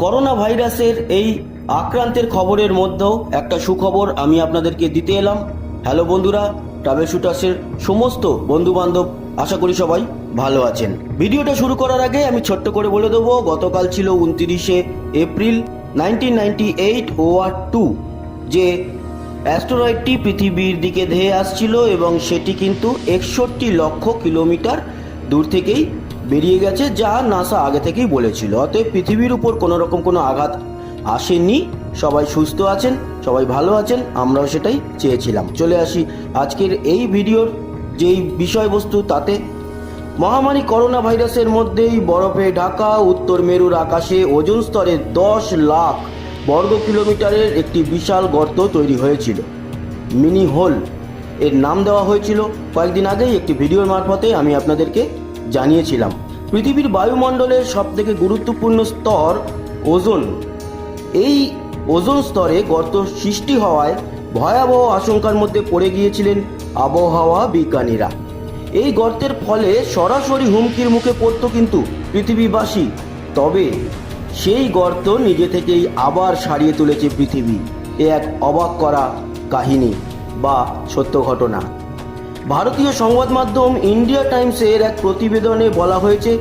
Corona ভাইরাসের এই আক্রান্তের খবরের মধ্যেও একটা সুখবর আমি আপনাদেরকে দিতে এলাম। হ্যালো বন্ধুরা, ট্রাভেল শুটার্সের সমস্ত বন্ধু বান্ধব, আশা করি সবাই ভালো আছেন। ভিডিওটা শুরু করার আগে আমি ছোট্ট করে বলে দেবো, গতকাল ছিল 29শে এপ্রিল 1998 OR2 যে অ্যাস্টেরয়েডটি পৃথিবীর দিকে ধেয়ে আসছিল এবং সেটি কিন্তু 61 লক্ষ কিলোমিটার দূর থেকেই বেরিয়ে গেছে, যা নাসা আগে থেকেই বলেছিল। অতএব পৃথিবীর উপর কোনো রকম কোনো আঘাত আসেনি, সবাই সুস্থ আছেন, সবাই ভালো আছেন, আমরাও সেটাই চেয়েছিলাম। চলে আসি আজকের এই ভিডিওর যেই বিষয়বস্তু, তাতে মহামারী করোনা ভাইরাসের মধ্যেই বরফে ঢাকা উত্তর মেরুর আকাশে ওজোন স্তরে 10 লাখ বর্গ কিলোমিটারের একটি বিশাল গর্ত তৈরি হয়েছিল। মিনি হোল এর নাম দেওয়া হয়েছিল। কয়েকদিন আগেই একটি ভিডিওর মারফতে আমি আপনাদেরকে জানিয়েছিলাম। পৃথিবীর বায়ুমণ্ডলের সবথেকে গুরুত্বপূর্ণ স্তর ওজোন। এই ওজোন স্তরে গর্ত সৃষ্টি হওয়ায় ভয়াবহ আশঙ্কার মধ্যে পড়ে গিয়েছিলেন আবহাওয়া বিজ্ঞানীরা। এই গর্তের ফলে সরাসরি হুমকির মুখে পড়ত কিন্তু পৃথিবীবাসী। তবে সেই গর্ত নিজে থেকেই আবার সারিয়ে তুলেছে পৃথিবী। এ এক অবাক করা কাহিনী বা সত্য ঘটনা। ভারতীয় সংবাদ মাধ্যম ইন্ডিয়া টাইমসের এক প্রতিবেদনে বলা হয়েছে,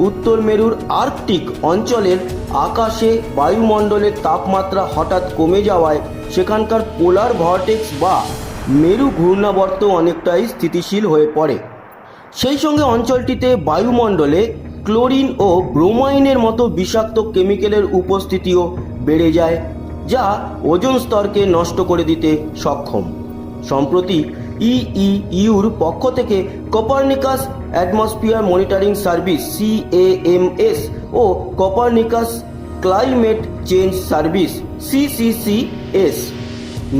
উত্তর মেরুর আর্কটিক অঞ্চলের আকাশে বায়ুমণ্ডলের তাপমাত্রা হঠাৎ কমে যাওয়ায় সেখানকার পোলার ভর্টেক্স বা মেরু ঘূর্ণাবর্ত অনেকটাই স্থিতিশীল হয়ে পড়ে। সেই সঙ্গে অঞ্চলটিতে বায়ুমণ্ডলে ক্লোরিন ও ব্রোমাইনের মতো বিষাক্ত কেমিক্যালের উপস্থিতিও বেড়ে যায়, যা ওজোন স্তরকে নষ্ট করে দিতে সক্ষম। সম্প্রতি ইইউর পক্ষ থেকে Copernicus atmosphere monitoring service CAMS ও Copernicus climate change service CCCS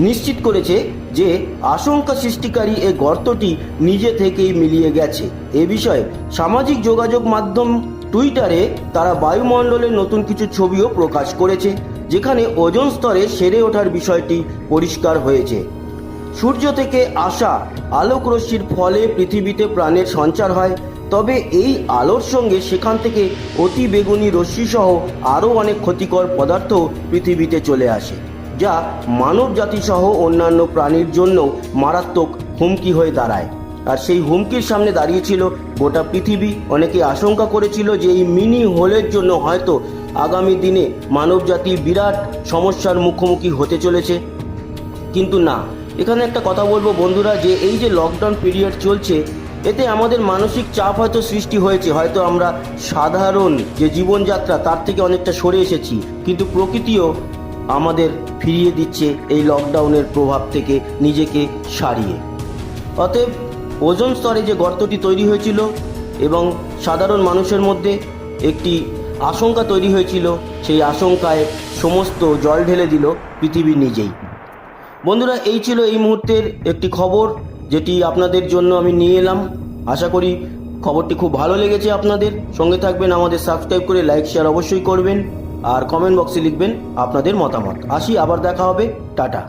নিশ্চিত করেছে যে আশঙ্কা সৃষ্টিকারী এ গর্তটি নিজে থেকেই মিলিয়ে গেছে। এ বিষয়ে সামাজিক যোগাযোগ মাধ্যম টুইটারে তারা বায়ুমণ্ডলের নতুন কিছু ছবিও প্রকাশ করেছে, যেখানে ওজোন স্তরে সেরে ওঠার বিষয়টি পরিষ্কার হয়েছে। সূর্য থেকে আসা আলোক রশ্মির ফলে পৃথিবীতে প্রাণের সঞ্চার হয়, তবে এই আলোর সঙ্গে সেখান থেকে অতি বেগুনি রশ্মিসহ আরও অনেক ক্ষতিকর পদার্থ পৃথিবীতে চলে আসে, যা মানব জাতি সহ অন্যান্য প্রাণীর জন্য মারাত্মক হুমকি হয়ে দাঁড়ায়। আর সেই হুমকির সামনে দাঁড়িয়েছিল গোটা পৃথিবী। অনেকে আশঙ্কা করেছিল যে এই মিনি হোলের জন্য হয়তো আগামী দিনে মানব জাতি বিরাট সমস্যার মুখোমুখি হতে চলেছে। কিন্তু না, এখানে একটা কথা বলবো বন্ধুরা, যে এই যে লকডাউন পিরিয়ড চলছে, এতে আমাদের মানসিক চাপ হয়তো সৃষ্টি হয়েছে, হয়তো আমরা সাধারণ যে জীবনযাত্রা তার থেকে অনেকটা সরে এসেছি, কিন্তু প্রকৃতিও আমাদের ফিরিয়ে দিচ্ছে এই লকডাউনের প্রভাব থেকে নিজেকে সারিয়ে। অতএব ওজোন স্তরে যে গর্তটি তৈরি হয়েছিল এবং সাধারণ মানুষের মধ্যে একটি আশঙ্কা তৈরি হয়েছিল, সেই আশঙ্কায় সমস্ত জল ঢেলে দিল পৃথিবী নিজেই। বন্ধুরা, এই ছিল এই মুহূর্তের একটি খবর যেটি আপনাদের জন্য আমি নিয়ে এলাম। আশা করি খবরটি খুব ভালো লেগেছে আপনাদের। সঙ্গে থাকবেন, আমাদের সাবস্ক্রাইব করে লাইক শেয়ার অবশ্যই করবেন, আর কমেন্ট বক্সে লিখবেন আপনাদের মতামত। আসি, আবার দেখা হবে, টাটা।